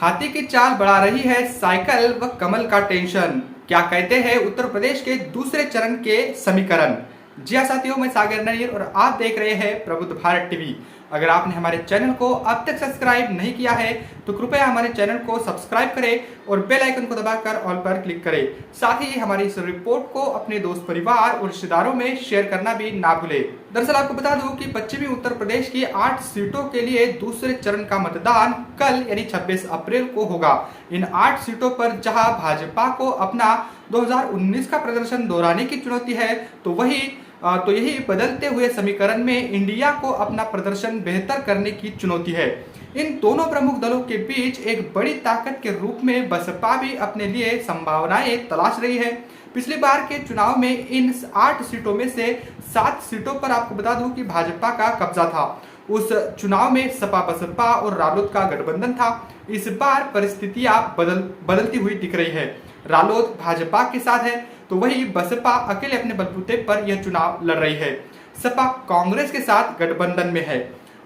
हाथी की चाल बढ़ा रही है साइकिल व कमल का टेंशन। क्या कहते हैं उत्तर प्रदेश के दूसरे चरण के समीकरण। जी हाँ साथियों, मैं सागर नईर और आप देख रहे हैं प्रबुद्ध भारत टीवी। अगर आपने हमारे चैनल को अब तक सब्सक्राइब नहीं किया है तो कृपया हमारे चैनल को सब्सक्राइब करें और बेल आइकन को दबाकर ऑल पर क्लिक करें। साथ ही हमारी इस रिपोर्ट को अपने दोस्त परिवार और रिश्तेदारों में शेयर करना भी ना भूलें। दरअसल आपको बता दूं कि पश्चिमी उत्तर प्रदेश की 8 सीटों के लिए दूसरे चरण का मतदान कल यानी 26 अप्रैल को होगा। इन 8 सीटों पर जहां भाजपा को अपना 2019 का प्रदर्शन दोहराने की चुनौती है, तो यही बदलते हुए समीकरण में इंडिया को अपना प्रदर्शन बेहतर करने की चुनौती है। इन दोनों प्रमुख दलों के बीच एक बड़ी ताकत के रूप में बसपा भी अपने लिए संभावनाएं तलाश रही है। पिछली बार के चुनाव में इन 8 सीटों में से 7 सीटों पर आपको बता दूं कि भाजपा का कब्जा था। उस चुनाव में सपा बसपा और रालोद का गठबंधन था। इस बार परिस्थितियां बदलती हुई दिख रही है। रालोद भाजपा के साथ है तो वही बसपा अकेले अपने बलबूते पर यह चुनाव लड़ रही है। सपा कांग्रेस के साथ गठबंधन में है।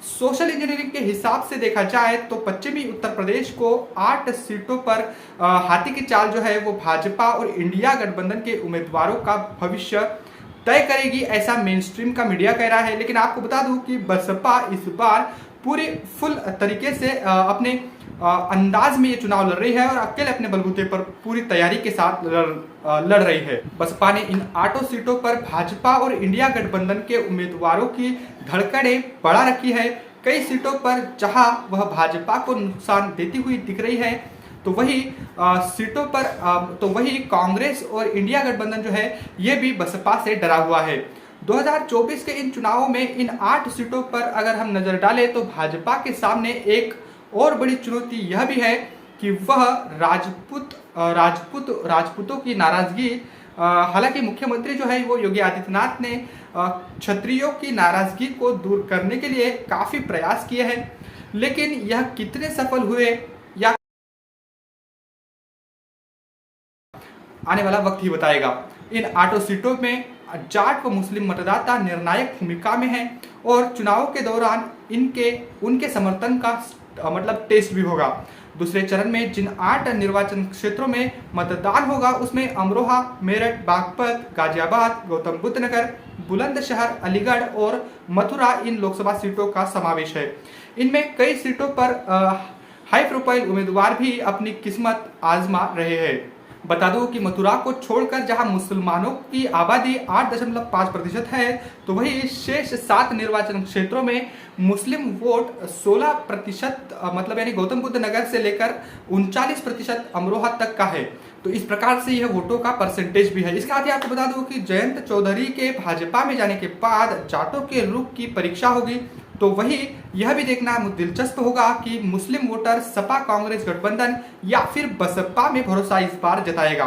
सोशल इंजीनियरिंग के हिसाब से देखा जाए तो पश्चिमी उत्तर प्रदेश को 8 सीटों पर हाथी की चाल जो है वो भाजपा और इंडिया गठबंधन के उम्मीदवारों का भविष्य तय करेगी, ऐसा मेन स्ट्रीम का मीडिया कह रहा है। लेकिन आपको बता दूं कि बसपा इस बार पूरी फुल तरीके से अपने अंदाज में ये चुनाव लड़ रही है और अकेले अपने बलबूते पर पूरी तैयारी के साथ लड़ रही है। बसपा ने इन 8 सीटों पर भाजपा और इंडिया गठबंधन के उम्मीदवारों की धड़कनें बढ़ा रखी है। कई सीटों पर जहां वह भाजपा को नुकसान देती हुई दिख रही है तो वही कांग्रेस और इंडिया गठबंधन जो है ये भी बसपा से डरा हुआ है। 2024 के इन चुनावों में इन 8 सीटों पर अगर हम नजर डालें तो भाजपा के सामने एक और बड़ी चुनौती यह भी है कि वह राजपूतों की नाराजगी, हालांकि मुख्यमंत्री जो है वो योगी आदित्यनाथ ने क्षत्रियों की नाराजगी को दूर करने के लिए काफी प्रयास किए हैं, लेकिन यह कितने सफल हुए या आने वाला वक्त ही बताएगा। इन 8 सीटों में जाट व मुस्लिम मतदाता निर्णायक भूमिका में हैं और चुनाव के दौरान उनके समर्थन का मतलब टेस्ट भी होगा। दूसरे चरण में जिन 8 निर्वाचन क्षेत्रों में मतदान होगा उसमें अमरोहा, मेरठ, बागपत, गाजियाबाद, गौतम बुद्ध नगर, बुलंदशहर, अलीगढ़ और मथुरा इन लोकसभा सीटों का समावेश है। इनमें कई सीटों पर हाई प्रोफाइल उम्मीदवार भी अपनी किस्मत आजमा रहे हैं। बता दूं कि मथुरा को छोड़कर जहां मुसलमानों की आबादी 8.5% है तो वही शेष 7 निर्वाचन क्षेत्रों में मुस्लिम वोट 16% मतलब यानी गौतम बुद्ध नगर से लेकर 39% अमरोहा तक का है। तो इस प्रकार से यह वोटों का परसेंटेज भी है। इसके साथ ही आपको बता दूं कि जयंत चौधरी के भाजपा में जाने के बाद जाटों के रुख की परीक्षा होगी। तो वही यह भी देखना दिलचस्प होगा कि मुस्लिम वोटर सपा कांग्रेस गठबंधन या फिर बसपा में भरोसा इस बार जताएगा।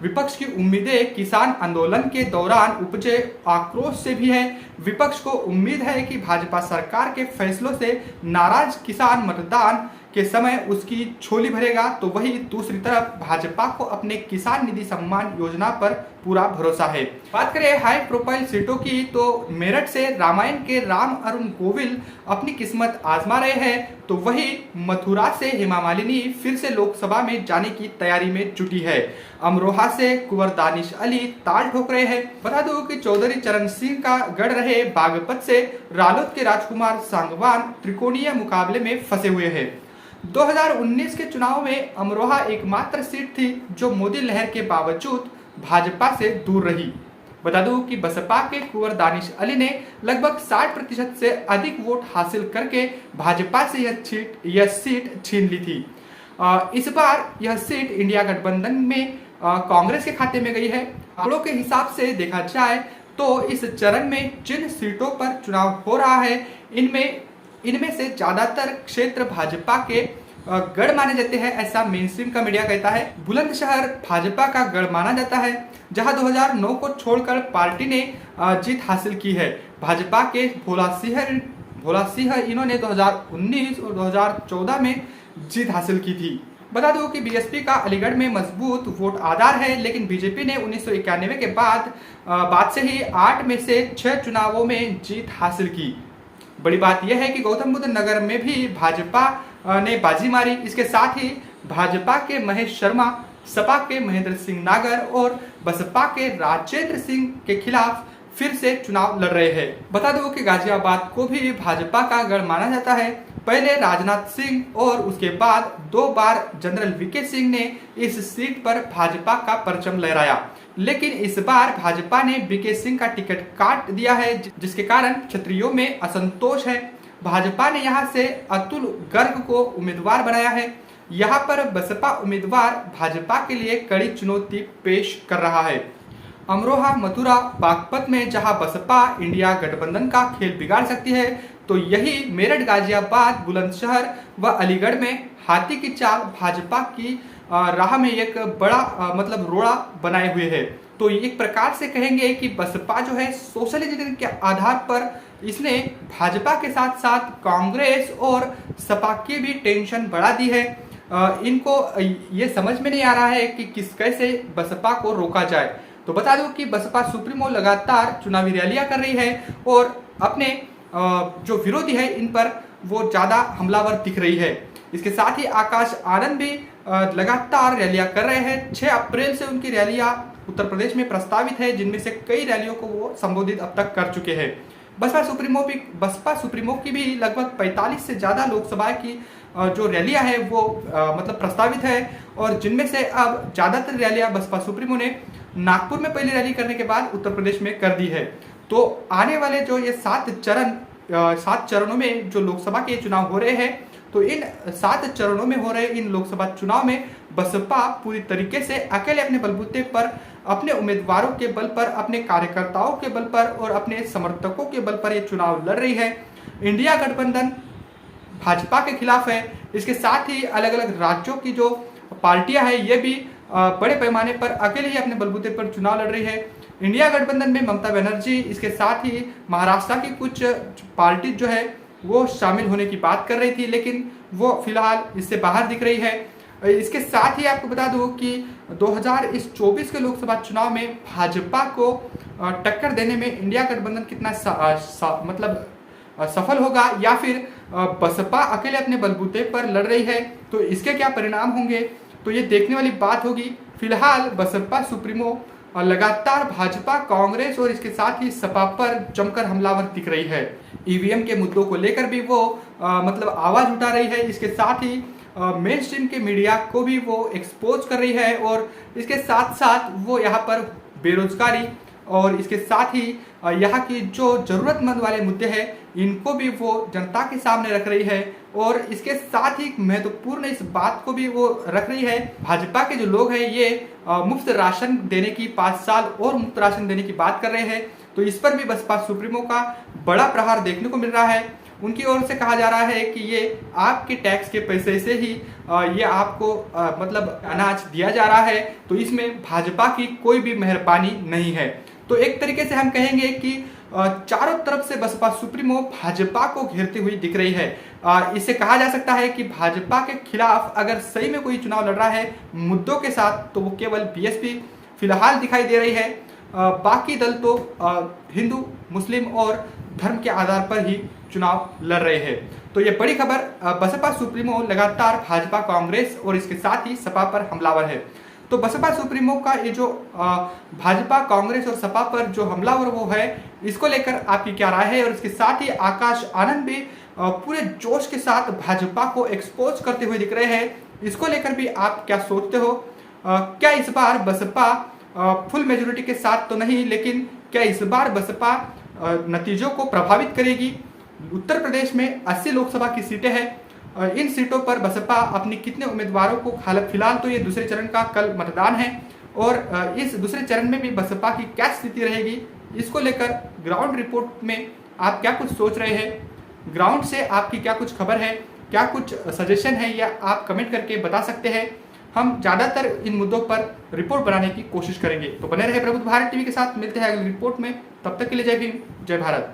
विपक्ष की उम्मीदें किसान आंदोलन के दौरान उपजे आक्रोश से भी है। विपक्ष को उम्मीद है कि भाजपा सरकार के फैसलों से नाराज किसान मतदान के समय उसकी झोली भरेगा। तो वही दूसरी तरफ भाजपा को अपने किसान निधि सम्मान योजना पर पूरा भरोसा है। बात करें हाई प्रोफाइल सीटों की तो मेरठ से रामायण के राम अरुण गोविल अपनी किस्मत आजमा रहे हैं तो वही मथुरा से हेमा मालिनी फिर से लोकसभा में जाने की तैयारी में जुटी है। अमरोहा से कुंवर दानिश अली ताल ठोक रहे हैं। बता दो कि चौधरी चरण सिंह का गढ़ रहे बागपत से रालोद के राजकुमार सांगवान त्रिकोणीय मुकाबले में फंसे हुए हैं। 2019 के चुनाव में अमरोहा एकमात्र सीट थी जो मोदी लहर के बावजूद भाजपा से दूर रही। बता दूं कि बसपा के कुंवर दानिश अली ने लगभग 60% से अधिक वोट हासिल करके भाजपा से यह सीट छीन ली थी। इस बार यह सीट इंडिया गठबंधन में कांग्रेस के खाते में गई है। आंकड़ों के हिसाब से देखा जाए तो इस चरण में जिन सीटों पर चुनाव हो रहा है इनमें से ज्यादातर क्षेत्र भाजपा के गढ़ माने जाते हैं, ऐसा मेन स्ट्रीम का मीडिया कहता है। बुलंदशहर भाजपा का गढ़ माना जाता है जहां 2009 को छोड़कर पार्टी ने जीत हासिल की है। भाजपा के भोला सिंह इन्होंने 2019 और 2014 में जीत हासिल की थी। बता दो कि बीएसपी का अलीगढ़ में मजबूत वोट आधार है, लेकिन बीजेपी ने 1991 के बाद से ही 8 में से 6 चुनावों में जीत हासिल की। बड़ी बात यह है कि गौतम बुद्ध नगर में भी भाजपा ने बाजी मारी। इसके साथ ही भाजपा के महेश शर्मा, सपा के महेंद्र सिंह नागर और बसपा के राजेंद्र सिंह के खिलाफ फिर से चुनाव लड़ रहे हैं। बता दो कि गाजियाबाद को भी भाजपा का गढ़ माना जाता है। पहले राजनाथ सिंह और उसके बाद 2 बार जनरल वीके सिंह ने इस सीट पर भाजपा का परचम लहराया, लेकिन इस बार भाजपा ने वीके सिंह का टिकट काट दिया है, जिसके कारण क्षत्रियों में असंतोष है। भाजपा ने यहां से अतुल गर्ग को उम्मीदवार बनाया है। यहां पर बसपा उम्मीदवार भाजपा के लिए कड़ी चुनौती पेश कर रहा है। अमरोहा, मथुरा, बागपत में जहां बसपा इंडिया गठबंधन का खेल बिगाड़ सकती है, तो यही मेरठ, गाजियाबाद, बुलंदशहर व अलीगढ़ में हाथी की चाल भाजपा की राह में एक बड़ा मतलब रोड़ा बनाए हुए है। तो एक प्रकार से कहेंगे कि बसपा जो है सोशलिज्म के आधार पर इसने भाजपा के साथ साथ कांग्रेस और सपा की भी टेंशन बढ़ा दी है। इनको ये समझ में नहीं आ रहा है कि किस कैसे बसपा को रोका जाए। तो बता दूं कि बसपा सुप्रीमो लगातार चुनावी रैलियां कर रही है और अपने जो विरोधी है इन पर वो ज्यादा हमलावर दिख रही है। इसके साथ ही आकाश आनंद भी लगातार रैलियां कर रहे हैं। 6 अप्रैल से उनकी रैलियां उत्तर प्रदेश में प्रस्तावित है, जिनमें से कई रैलियों को वो संबोधित अब तक कर चुके हैं। बसपा सुप्रीमो की भी लगभग 45 से ज्यादा लोकसभा की जो रैलियां है वो मतलब प्रस्तावित है, और जिनमें से अब ज्यादातर रैलियां बसपा सुप्रीमो ने नागपुर में पहली रैली करने के बाद उत्तर प्रदेश में कर दी है। तो आने वाले जो ये 7 चरणों में जो लोकसभा के चुनाव हो रहे हैं, तो इन 7 चरणों में हो रहे इन लोकसभा चुनाव में बसपा पूरी तरीके से अकेले अपने बलबूते पर, अपने उम्मीदवारों के बल पर, अपने कार्यकर्ताओं के बल पर और अपने समर्थकों के बल पर ये चुनाव लड़ रही है। इंडिया गठबंधन भाजपा के खिलाफ है। इसके साथ ही अलग अलग राज्यों की जो पार्टियां हैं ये भी बड़े पैमाने पर अकेले ही अपने बलबूते पर चुनाव लड़ रही है। इंडिया गठबंधन में ममता बनर्जी, इसके साथ ही महाराष्ट्र की कुछ पार्टी जो है वो शामिल होने की बात कर रही थी, लेकिन वो फिलहाल इससे बाहर दिख रही है। इसके साथ ही आपको बता दूं कि 2024 के लोकसभा चुनाव में भाजपा को टक्कर देने में इंडिया गठबंधन कितना मतलब सफल होगा, या फिर बसपा अकेले अपने बलबूते पर लड़ रही है, तो इसके क्या परिणाम होंगे, तो ये देखने वाली बात होगी। फिलहाल बसपा सुप्रीमो लगातार भाजपा, कांग्रेस और इसके साथ ही सपा पर जमकर हमलावर दिख रही है। ईवीएम के मुद्दों को लेकर भी वो मतलब आवाज उठा रही है। इसके साथ ही मेन स्ट्रीम के मीडिया को भी वो एक्सपोज कर रही है, और इसके साथ साथ वो यहाँ पर बेरोजगारी और इसके साथ ही यहाँ की जो जरूरतमंद वाले मुद्दे हैं इनको भी वो जनता के सामने रख रही है, और इसके साथ ही महत्वपूर्ण इस बात को भी वो रख रही है, भाजपा के जो लोग हैं ये मुफ्त राशन देने की, 5 साल और मुफ्त राशन देने की बात कर रहे हैं। तो इस पर भी बसपा सुप्रीमो का बड़ा प्रहार देखने को मिल रहा है। उनकी ओर से कहा जा रहा है कि ये आपके टैक्स के पैसे से ही ये आपको मतलब अनाज दिया जा रहा है, तो इसमें भाजपा की कोई भी मेहरबानी नहीं है। तो एक तरीके से हम कहेंगे कि चारों तरफ से बसपा सुप्रीमो भाजपा को घेरती हुई दिख रही है। इससे कहा जा सकता है कि भाजपा के खिलाफ अगर सही में कोई चुनाव लड़ रहा है मुद्दों के साथ, तो वो केवल बीएसपी फिलहाल दिखाई दे रही है। बाकी दल तो हिंदू, मुस्लिम और धर्म के आधार पर ही चुनाव लड़ रहे हैं। तो ये बड़ी खबर, बसपा सुप्रीमो लगातार भाजपा, कांग्रेस और इसके साथ ही सपा पर हमलावर है। तो बसपा सुप्रीमो का ये जो भाजपा, कांग्रेस और सपा पर जो हमलावर वो है, इसको लेकर आपकी क्या राय है? और इसके साथ ही आकाश आनंद भी पूरे जोश के साथ भाजपा को एक्सपोज करते हुए दिख रहे हैं। इसको लेकर भी आप क्या सोचते हो? क्या इस बार बसपा फुल मेजोरिटी के साथ तो नहीं, लेकिन क्या इस बार बसपा नतीजों को प्रभावित करेगी? उत्तर प्रदेश में 80 लोकसभा की सीटें हैं। इन सीटों पर बसपा अपनी कितने उम्मीदवारों को, फिलहाल तो ये दूसरे चरण का कल मतदान है, और इस दूसरे चरण में भी बसपा की क्या स्थिति रहेगी, इसको लेकर ग्राउंड रिपोर्ट में आप क्या कुछ सोच रहे हैं? ग्राउंड से आपकी क्या कुछ खबर है, क्या कुछ सजेशन है, या आप कमेंट करके बता सकते हैं। हम ज़्यादातर इन मुद्दों पर रिपोर्ट बनाने की कोशिश करेंगे। तो बने रहे प्रबुद्ध भारत टीवी के साथ। मिलते हैं अगली रिपोर्ट में, तब तक के लिए जय भीम, जय भारत।